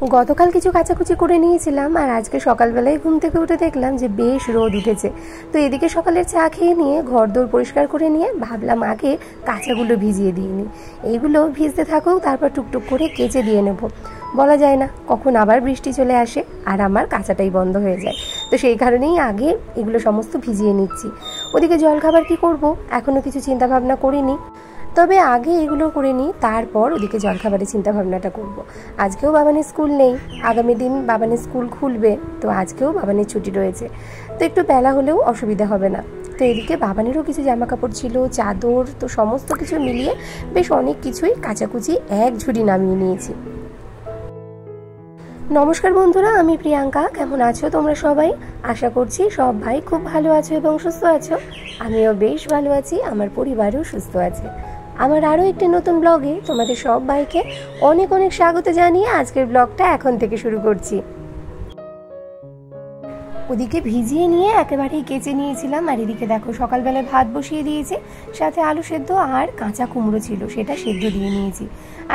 গতকাল কিছু কাচাকুচি করে নিয়েছিলাম, আর আজকে সকালবেলায় ঘুম থেকে উঠে দেখলাম যে বেশ রোদ উঠেছে। তো এদিকে সকালের চা খেয়ে নিয়ে ঘরদোর পরিষ্কার করে নিয়ে ভাবলাম আগে কাঁচাগুলো ভিজিয়ে দিইনি, এইগুলো ভিজতে থাকুক, তারপর টুকটুক করে কেচে দিয়ে নেব। বলা যায় না কখন আবার বৃষ্টি চলে আসে আর আমার কাঁচাটাই বন্ধ হয়ে যায়, তো সেই কারণেই আগে এগুলো সমস্ত ভিজিয়ে নিচ্ছি। ওদিকে জলখাবার কি করব এখনও কিছু চিন্তা ভাবনা করিনি, তবে আগে এগুলো করে নিই, তারপর ওদিকে জলখাবারের চিন্তা ভাবনাটা করব। আজকেও বাবানের স্কুল নেই, আগামী দিন বাবানের স্কুল খুলবে, তো আজকেও বাবানের ছুটি রয়েছে, তো একটু বেলা হলেও অসুবিধা হবে না। তো এদিকে বাবানেরও কিছু জামা কাপড় ছিল, চাদর, তো সমস্ত কিছু মিলিয়ে বেশ অনেক কিছুই কাচাকুচি এক ঝুড়ি নামিয়ে নিয়েছি। নমস্কার বন্ধুরা, আমি প্রিয়াঙ্কা। কেমন আছো তোমরা সবাই? আশা করছি সব ভাই খুব ভালো আছো এবং সুস্থ আছো। আমিও বেশ ভালো আছি, আমার পরিবারও সুস্থ আছে। আমার আরও একটি নতুন ব্লগে তোমাদের সব ভাইকে অনেক অনেক স্বাগত জানিয়ে আজকের ব্লগটা এখন থেকে শুরু করছি। ওদিকে ভিজিয়ে নিয়ে একেবারেই কেচে নিয়েছিলাম, আর এদিকে দেখো সকালবেলায় ভাত বসিয়ে দিয়েছি, সাথে আলু সেদ্ধ আর কাঁচা কুমড়ো ছিল, সেটা সেদ্ধ দিয়ে নিয়েছি।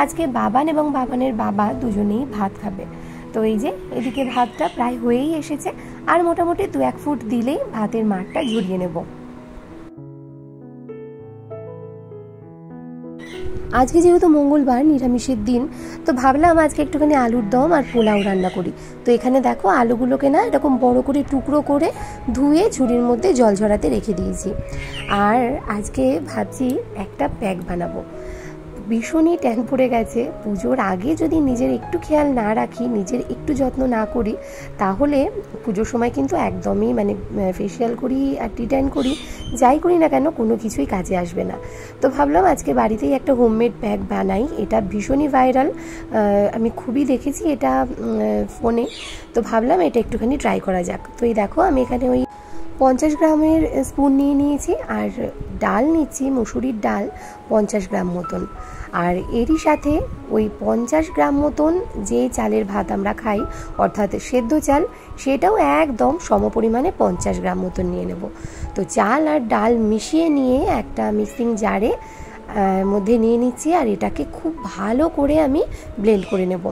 আজকে বাবান এবং বাবানের বাবা দুজনেই ভাত খাবে। তো এই যে এদিকে ভাতটা প্রায় হয়েই এসেছে, আর মোটামুটি 2-1 ফুট দিলেই ভাতের মাঠটা ঝরিয়ে নেব। আজকে যেহেতু মঙ্গলবার, নিরামিষের দিন, তো ভাবলাম আজকে একটুখানি আলুর দম আর পোলাও রান্না করি। তো এখানে দেখো আলুগুলোকে না এরকম বড় করে টুকরো করে ধুয়ে ঝুড়ির মধ্যে জল ঝরাতে রেখে দিয়েছি। আর আজকে ভাবছি একটা প্যাক বানাবো। ভীষণই ট্যান পড়ে গেছে। পুজোর আগে যদি নিজের একটু খেয়াল না রাখি, নিজের একটু যত্ন না করি, তাহলে পুজোর সময় কিন্তু একদমই ফেসিয়াল করি আর টি-ট্যান করি, যাই করি না কেন কোনো কিছুই কাজে আসবে না। তো ভাবলাম আজকে বাড়িতেই একটা হোমমেড প্যাক বানাই। এটা ভীষণই ভাইরাল, আমি খুবই দেখেছি এটা ফোনে, তো ভাবলাম এটা একটুখানি ট্রাই করা যাক। তো এই দেখো আমি এখানে ওই 50 গ্রামের স্পুন নিয়ে নিয়েছি, আর ডাল নিচ্ছি মুসুরির ডাল 50 গ্রাম মতন, আর এরই সাথে ওই 50 গ্রাম মতন যে চালের ভাত আমরা খাই অর্থাৎ সেদ্ধ চাল, সেটাও একদম সমপরিমাণে 50 গ্রাম মতন নিয়ে নেব। তো চাল আর ডাল মিশিয়ে নিয়ে একটা মিক্সিং জারে মধ্যে নিয়ে নিচ্ছি, আর এটাকে খুব ভালো করে আমি ব্লেন্ড করে নেব।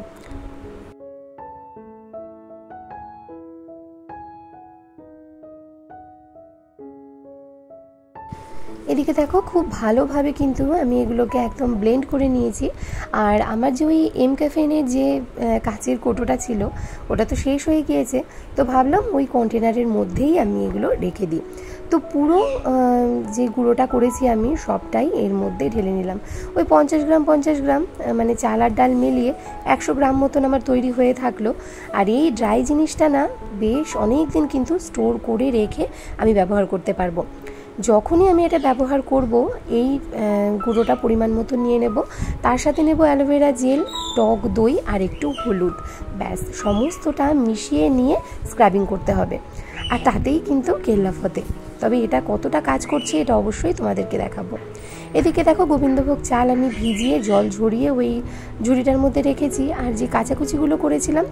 এদিকে দেখো খুব ভালোভাবে কিন্তু আমি এগুলোকে একদম ব্লেন্ড করে নিয়েছি। আর আমার যে ওই এম ক্যাফেনের যে কাচের কৌটোটা ছিল ওটা তো শেষ হয়ে গিয়েছে, তো ভাবলাম ওই কন্টেনারের মধ্যেই আমি এগুলো রেখে দিই। তো পুরো যে গুঁড়োটা করেছি আমি সবটাই এর মধ্যে ঢেলে নিলাম। ওই 50 গ্রাম মানে চাল আর ডাল মিলিয়ে 100 গ্রাম মতন আমার তৈরি হয়ে থাকলো। আর এই ড্রাই জিনিসটা না বেশ অনেক দিন কিন্তু স্টোর করে রেখে আমি ব্যবহার করতে পারবো। যখনই আমি এটা ব্যবহার করব, এই গুঁড়োটা পরিমাণ মতো নিয়ে নেব, তার সাথে নেব অ্যালোভেরা জেল, টক দই আর একটু হলুদ, ব্যাস সমস্তটা মিশিয়ে নিয়ে স্ক্রাবিং করতে হবে, আর তাতেই কিন্তু কেল্লা ফতে। তবে এটা কতটা কাজ করছে এটা অবশ্যই তোমাদেরকে দেখাবো। এদিকে দেখো গোবিন্দভোগ চাল আমি ভিজিয়ে জল ঝরিয়ে ওই ঝুড়িটার মধ্যে রেখেছি, আর যে কাচাকুচিগুলো করেছিলাম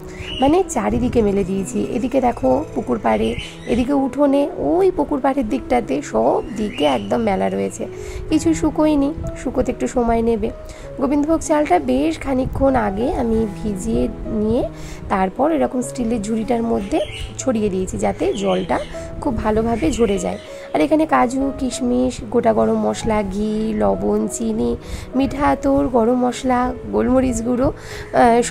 চারিদিকে মেলে দিয়েছি। এদিকে দেখো পুকুর পাড়ে, এদিকে উঠোনে, ওই পুকুর পাড়ের দিকটাতে, সব দিকে একদম মেলা রয়েছে। কিছু শুকোয়নি, শুকোতে একটু সময় নেবে। গোবিন্দভোগ চালটা বেশ খানিকক্ষণ আগে আমি ভিজিয়ে নিয়ে তারপর এরকম স্টিলের ঝুড়িটার মধ্যে ছড়িয়ে দিয়েছি, যাতে জলটা খুব ভালোভাবে ঝরে যায়। আর এখানে কাজু, কিশমিশ, গোটা গরম মশলা, ঘি, লবণ, চিনি, মিঠা আতর, গরম মশলা, গোলমরিচ গুঁড়ো,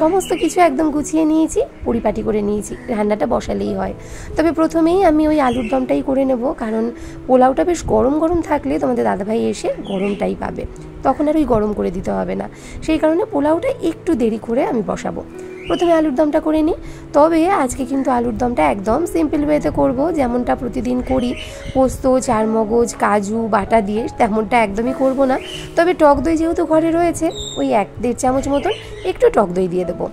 সমস্ত কিছু একদম গুছিয়ে নিয়েছি, পরিপাটি করে নিয়েছি। রান্নাটা বসালেই হয়। তবে প্রথমেই আমি ওই আলুর দমটাই করে নেব, কারণ পোলাওটা বেশ গরম গরম থাকলে তোমাদের দাদাভাই এসে গরমটাই পাবে, তখন আর ওই গরম করে দিতে হবে না। সেই কারণে পোলাওটা একটু দেরি করে আমি বসাবো। প্রথমে আলুর দমটা করে নিই। তবে আজকে কিন্তু আলুর দমটা একদম সিম্পল ওয়েতে করব, যেমনটা প্রতিদিন করি, পোস্ত, চারমগজ, কাজু বাটা দিয়ে, তেমনটা একদমই করব না। তবে টক দই যেহেতু ঘরে রয়েছে, ওই 1-1.5 চামচ মতন একটু টক দই দিয়ে দেবো।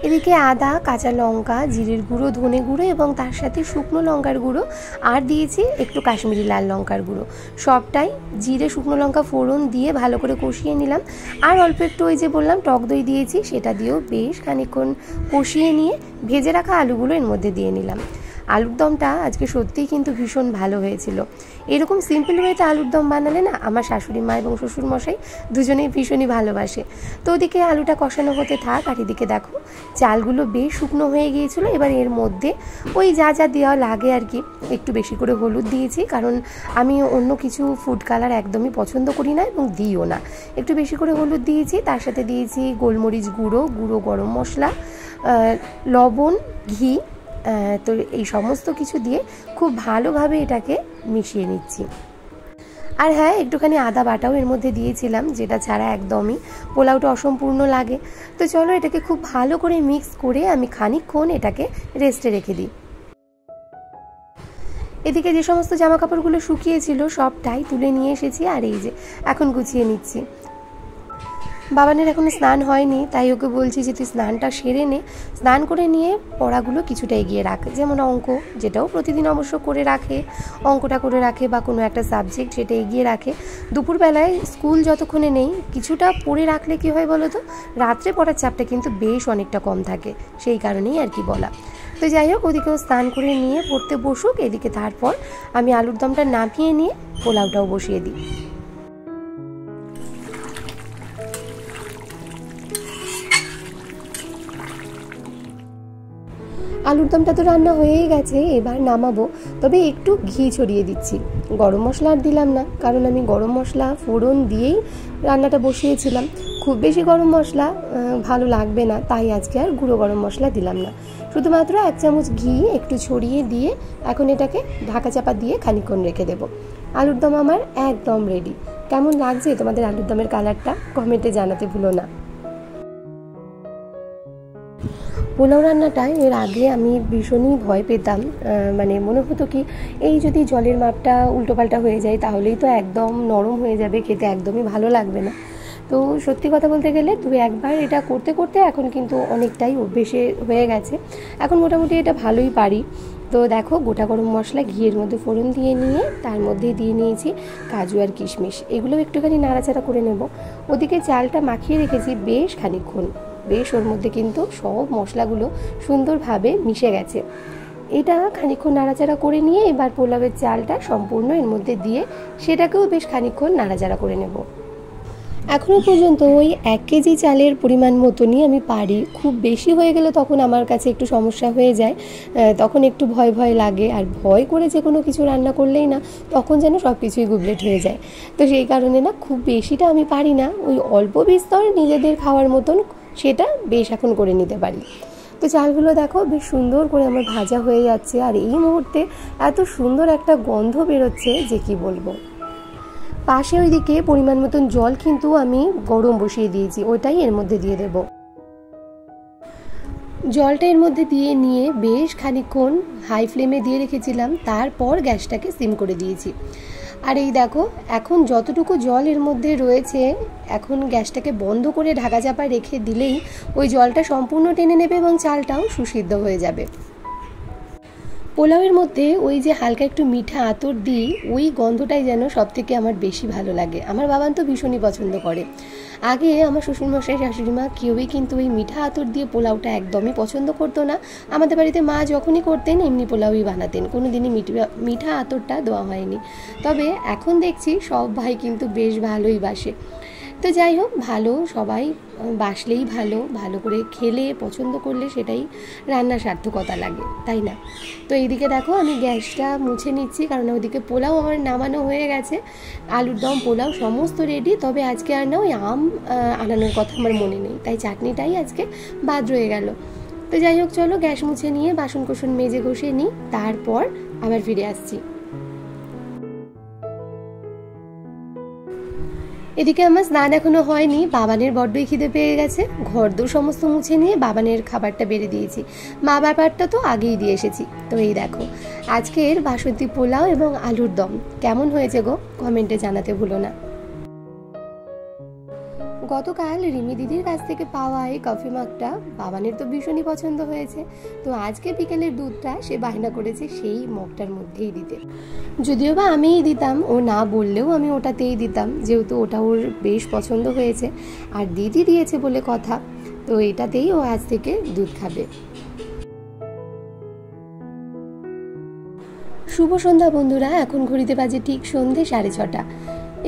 এদিকে আদা, কাঁচা লঙ্কা, জিরের গুঁড়ো, ধনে গুঁড়ো এবং তার সাথে শুকনো লঙ্কার গুঁড়ো, আর দিয়েছি একটু কাশ্মীরি লাল লঙ্কার গুঁড়ো, সবটাই জিরে শুকনো লঙ্কা ফোড়ন দিয়ে ভালো করে কষিয়ে নিলাম। আর অল্প একটু ওই যে বললাম টক দই দিয়েছি, সেটা দিয়েও বেশ খানিকক্ষণ কষিয়ে নিয়ে ভেজে রাখা আলুগুলো এর মধ্যে দিয়ে নিলাম। আলুর দমটা আজকে সত্যিই কিন্তু ভীষণ ভালো হয়েছিল। এরকম সিম্পল ওয়েতে আলুর দম বানালে না আমার শাশুড়ি মা এবং শ্বশুরমশাই দুজনেই ভীষণই ভালোবাসে। তো ওদিকে আলুটা কষানো হতে থাক, আর এদিকে দেখো চালগুলো বেশ শুকনো হয়ে গিয়েছিলো। এবার এর মধ্যে ওই যা যা দেওয়া লাগে আর কি, একটু বেশি করে হলুদ দিয়েছি, কারণ আমি অন্য কিছু ফুড কালার একদমই পছন্দ করি না এবং দিইও না। একটু বেশি করে হলুদ দিয়েছি, তার সাথে দিয়েছি গোলমরিচ গুঁড়ো, গরম মশলা, লবণ, ঘি। তো এই সমস্ত কিছু দিয়ে খুব ভালোভাবে এটাকে মিশিয়ে নিচ্ছি। আর হ্যাঁ, একটুখানি আদা বাটাও এর মধ্যে দিয়েছিলাম, যেটা ছাড়া একদমই পোলাওটা অসম্পূর্ণ লাগে। তো চলো এটাকে খুব ভালো করে মিক্স করে আমি খানিকক্ষণ এটাকে রেস্টে রেখে দিই। এদিকে যে সমস্ত জামা কাপড়গুলো শুকিয়েছিল সবটাই তুলে নিয়ে এসেছি, আর এই যে এখন গুছিয়ে নিচ্ছি। বাবানের এখনো স্নান হয়নি, তাই ওকে বলছি যে তুই স্নানটা সেরে নে, স্নান করে নিয়ে পড়াগুলো কিছুটা এগিয়ে রাখ, যেমন অঙ্ক, যেটাও প্রতিদিন অবশ্য করে রাখে, অঙ্কটা করে রাখে বা কোনো একটা সাবজেক্ট সেটা এগিয়ে রাখে। দুপুরবেলায় স্কুল যতক্ষণে নেই কিছুটা পড়ে রাখলে কী হয় বলো তো, রাত্রে পড়ার চাপটা কিন্তু বেশ অনেকটা কম থাকে, সেই কারণেই আর কি বলা। তো যাই হোক, ওদিকেও স্নান করে নিয়ে পড়তে বসুক, এদিকে তারপর আমি আলুর দমটা নামিয়ে নিয়ে পোলাওটাও বসিয়ে দিই। আলুর দমটা তো রান্না হয়েই গেছে, এবার নামাবো। তবে একটু ঘি ছড়িয়ে দিচ্ছি, গরম মশলা আর দিলাম না, কারণ আমি গরম মশলা ফোড়ন দিয়েই রান্নাটা বসিয়েছিলাম। খুব বেশি গরম মশলা ভালো লাগবে না, তাই আজকে আর গুঁড়ো গরম মশলা দিলাম না। শুধুমাত্র 1 চামচ ঘি একটু ছড়িয়ে দিয়ে এখন এটাকে ঢাকা চাপা দিয়ে খানিকক্ষণ রেখে দেবো। আলুর দম আমার একদম রেডি। কেমন লাগছে তোমাদের আলুর দমের কালারটা কমেন্টে জানাতে ভুলো না। পোলাও রান্নাটা এর আগে আমি ভীষণই ভয় পেতাম, মানে মনে হতো কি এই যদি জলের মাপটা উল্টোপাল্টা হয়ে যায় তাহলেই তো একদম নরম হয়ে যাবে, খেতে একদমই ভালো লাগবে না। তো সত্যি কথা বলতে গেলে 2-1 বার এটা করতে করতে এখন কিন্তু অনেকটাই অভ্যেসে হয়ে গেছে, এখন মোটামুটি এটা ভালোই পারি। তো দেখো, গোটা গরম মশলা ঘিয়ের মধ্যে ফোড়ন দিয়ে নিয়ে তার মধ্যে দিয়ে নিয়েছি কাজু আর কিশমিশ, এগুলো একটুখানি নাড়াচাড়া করে নেব। ওদিকে চালটা মাখিয়ে রেখেছি বেশ খানিকক্ষণ, বেশ ওর মধ্যে কিন্তু সব মশলাগুলো সুন্দরভাবে মিশে গেছে। এটা খানিকক্ষণ নাড়াচাড়া করে নিয়ে এবার পোলাওয়ের চালটা সম্পূর্ণ এর মধ্যে দিয়ে সেটাকেও বেশ খানিকক্ষণ নাড়াচাড়া করে নেব। এখনও পর্যন্ত ওই 1 কেজি চালের পরিমাণ মতনই আমি পারি, খুব বেশি হয়ে গেলে তখন আমার কাছে একটু সমস্যা হয়ে যায়, তখন একটু ভয় ভয় লাগে, আর ভয় করে যে কোনো কিছু রান্না করলেই না তখন যেন সব কিছুই গুবলেট হয়ে যায়। তো সেই কারণে না খুব বেশিটা আমি পারি না, ওই অল্প বিস্তর নিজেদের খাওয়ার মতন সেটা বেশ এখন করে নিতে পারি। তো চালগুলো দেখো বেশ সুন্দর করে আমার ভাজা হয়ে যাচ্ছে, আর এই মুহূর্তে এত সুন্দর একটা গন্ধ বেরোচ্ছে যে কি বলবো। পাশে ওইদিকে পরিমাণ মতন জল কিন্তু আমি গরম বসিয়ে দিয়েছি, ওইটাই এর মধ্যে দিয়ে দেব। জলটা এর মধ্যে দিয়ে নিয়ে বেশ খানিকক্ষণ হাই ফ্লেমে দিয়ে রেখেছিলাম, তারপর গ্যাসটাকে সিম করে দিয়েছি। আর এই দেখো, এখন যতটুকু জল এর মধ্যে রয়েছে, এখন গ্যাসটাকে বন্ধ করে ঢাকা চাপা রেখে দিলেই ওই জলটা সম্পূর্ণ টেনে নেবে এবং চালটাও সুসিদ্ধ হয়ে যাবে। পোলাওয়ের মধ্যে ওই যে হালকা একটু মিঠা আতর দিই, ওই গন্ধটাই যেন সবথেকে আমার বেশি ভালো লাগে। আমার বাবান তো ভীষণই পছন্দ করে। আগে আমার শ্বশুরমশাই শাশুড়িমা কেউই কিন্তু ওই মিঠা আতর দিয়ে পোলাওটা একদমই পছন্দ করতো না। আমাদের বাড়িতে মা যখনই করতেন এমনি পোলাওই বানাতেন, কোনো দিনই মিঠা আতরটা দেওয়া হয়নি। তবে এখন দেখছি সব ভাই কিন্তু বেশ ভালোই বাসে। তো যাই হোক, ভালো সবাই বাসলেই ভালো, ভালো করে খেলে পছন্দ করলে সেটাই রান্নার সার্থকতা লাগে, তাই না? তো এইদিকে দেখো আমি গ্যাসটা মুছে নিচ্ছি, কারণ ওইদিকে পোলাও আমার নামানো হয়ে গেছে, আলুর দম পোলাও সমস্ত রেডি। তবে আজকে আর না ওই আম আনানোর কথা আমার মনে নেই, তাই চাটনিটাই আজকে বাদ রয়ে গেল। তো যাই হোক, চলো গ্যাস মুছে নিয়ে বাসন কোসন মেজে ঘষে নিই, তারপর আবার ফিরে আসছি। এদিকে আমার স্নান এখনো হয়নি, বাবানের বড্ডই খিদে পেয়ে গেছে। ঘরদোর সমস্ত মুছে নিয়ে বাবানের খাবারটা বেড়ে দিয়েছি, মা ব্যাপারটা তো আগেই দিয়ে এসেছি। তো এই দেখো আজকের বাসন্তী পোলাও এবং আলুর দম কেমন হয়েছে গো, কমেন্টে জানাতে ভুলো না। গতকাল রিমি দিদির কাছ থেকে পাওয়া এই কফি মাগটা বাবানের তো ভীষণই পছন্দ হয়েছে, তো আজকে বিকেলের দুধটা সে বায়না করেছে সেই মগটার মধ্যেই দিতে। যদিও বা আমিই দিতাম, ও না বললেও আমি ওটাতেই দিতাম, যেহেতু ওটা ওর বেশ পছন্দ হয়েছে আর দিদি দিয়েছে বলে কথা, তো এটাতেই ও আজ থেকে দুধ খাবে। শুভ সন্ধ্যা বন্ধুরা, এখন ঘড়িতে বাজে ঠিক সন্ধে 6:30।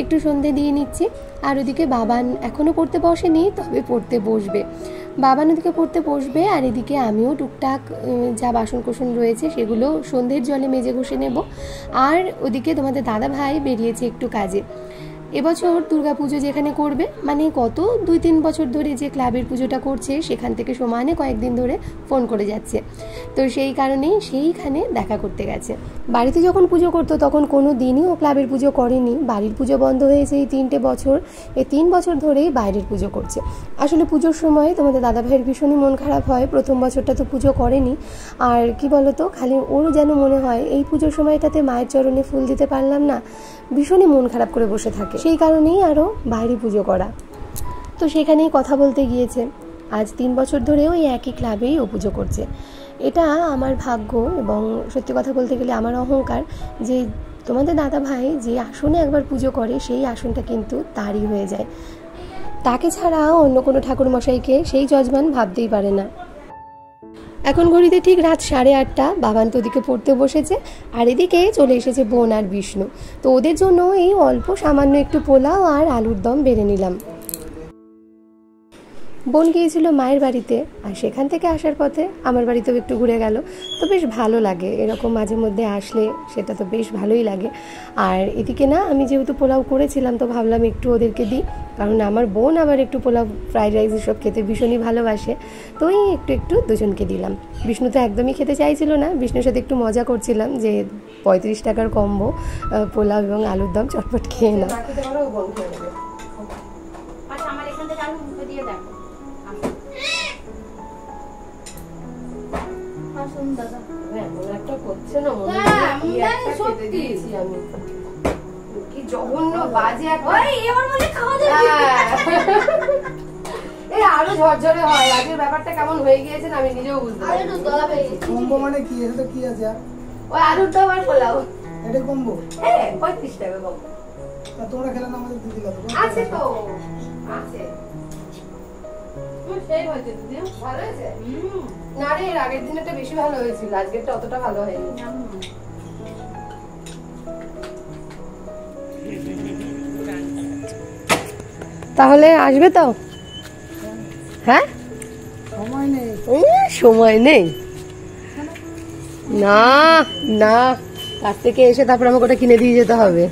একটু সন্ধে দিয়ে নিচ্ছি। আর ওদিকে বাবান এখনও পড়তে বসেনি, তবে পড়তে বসবে। বাবান ওদিকে পড়তে বসবে, আর এদিকে আমিও টুকটাক যা বাসন কোসন রয়েছে সেগুলো সন্ধ্যের জলে মেজে ঘষে নেব। আর ওদিকে তোমাদের দাদা ভাই বেরিয়েছে একটু কাজে। এবছর দুর্গাপুজো যেখানে করবে, মানে গত 2-3 বছর ধরে যে ক্লাবের পুজোটা করছে সেখান থেকে সমানে কয়েকদিন ধরে ফোন করে যাচ্ছে। তো সেই কারণেই সেইখানে দেখা করতে গেছে। বাড়িতে যখন পুজো করতো তখন কোনো দিনই ও ক্লাবের পুজো করেনি। বাড়ির পুজো বন্ধ হয়েছে এই 3টে বছর। এই 3 বছর ধরেই বাইরের পুজো করছে। আসলে পুজোর সময় তোমাদের দাদা ভাইয়ের ভীষণই মন খারাপ হয়। প্রথম বছরটা তো পুজো করেনি। আর কি বলতো, খালি ওর যেন মনে হয় এই পুজোর সময়টাতে মায়ের চরণে ফুল দিতে পারলাম না, ভীষণই মন খারাপ করে বসে থাকে। সেই কারণেই আরও বাইরে পুজো করা। তো সেখানেই কথা বলতে গিয়েছে। আজ 3 বছর ধরেও এই একই ক্লাবেই ও পুজো করছে। এটা আমার ভাগ্য, এবং সত্যি কথা বলতে গেলে আমার অহংকার যে তোমাদের দাদা ভাই যে আসনে একবার পুজো করে সেই আসনটা কিন্তু তারই হয়ে যায়। তাকে ছাড়া অন্য কোনো ঠাকুর মশাইকে সেই যজমান ভাবতেই পারে না। এখন ঘড়িতে ঠিক রাত 8:30। বাবান তো ওদিকে পড়তে বসেছে, আর এদিকে চলে এসেছে বোন আর বিষ্ণু। তো ওদের জন্য এই অল্প সামান্য একটু পোলাও আর আলুর দম বেড়ে নিলাম। বোন গিয়েছিল মায়ের বাড়িতে, আর সেখান থেকে আসার পথে আমার বাড়িতেও একটু ঘুরে গেল। তো বেশ ভালো লাগে এরকম মাঝে মধ্যে আসলে, সেটা তো বেশ ভালোই লাগে। আর এদিকে না, আমি যেহেতু পোলাও করেছিলাম তো ভাবলাম একটু ওদেরকে দিই, কারণ আমার বোন আবার একটু পোলাও, ফ্রাইড রাইস এসব খেতে ভীষণই ভালোবাসে। তো এই একটু দুজনকে দিলাম। বিষ্ণু তো একদমই খেতে চাইছিল না। বিষ্ণুর সাথে একটু মজা করছিলাম যে 35 টাকার কম্বো পোলাও এবং আলুর দম, চটপট খেয়ে না। আরো ঝরঝরে হয়। আজকের ব্যাপারটা কেমন হয়ে গিয়েছে আমি নিজেও বুঝতে পারি। মানে কি এটা কি আছে? ওই আলুর দম আর পোলাও। এটা কম্বো? হ্যাঁ, 35 টাকা কম্বো। তোমরা খেলে না, আমাদের দিদি কত আছে তো আছে। সেই হয়েছে দিদি, ভালো হয়েছে। না রে, এর আগের দিনেরটা বেশি ভালো হয়েছিল, আজকেরটা অতটা ভালো হয়নি। তাহলে আসবে তো? হ্যাঁ, সময় নেই। সময় নেই না, না, কাছ থেকে এসে তারপর আমাকে ওটা কিনে দিয়ে যেতে হবে।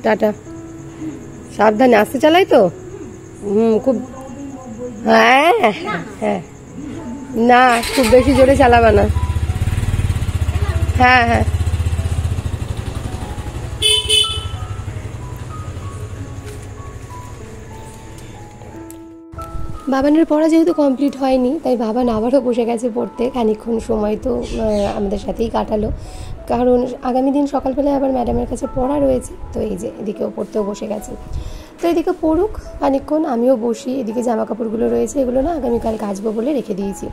টাটা, সাবধানে, আস্তে চালাই তো। খুব, হ্যাঁ হ্যাঁ, না খুব বেশি জোরে চালাবা না। হ্যাঁ হ্যাঁ, বাবানের পড়া যেহেতু কমপ্লিট হয়নি, তাই বাবান আবারও বসে গেছে পড়তে। খানিকক্ষণ সময় তো আমাদের সাথেই কাটালো, কারণ আগামী দিন সকালবেলায় আবার ম্যাডামের কাছে পড়া রয়েছে। তো এই যে এদিকেও পড়তেও বসে গেছে। তো এদিকে পড়ুক খানিকক্ষণ, আমিও বসি। এদিকে জামা কাপড়গুলো রয়েছে, এগুলো না আগামীকাল কাচবো বলে রেখে দিয়েছি।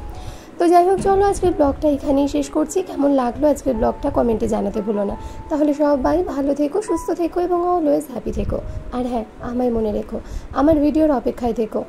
তো যাই হোক, চলো আজকের ব্লগটা এখানেই শেষ করছি। কেমন লাগলো আজকের ব্লগটা কমেন্টে জানাতে ভুলো না। তাহলে সবাই ভালো থেকো, সুস্থ থেকো এবং অলওয়েজ হ্যাপি থেকো। আর হ্যাঁ, আমায় মনে রেখো, আমার ভিডিওর অপেক্ষায় থেকো।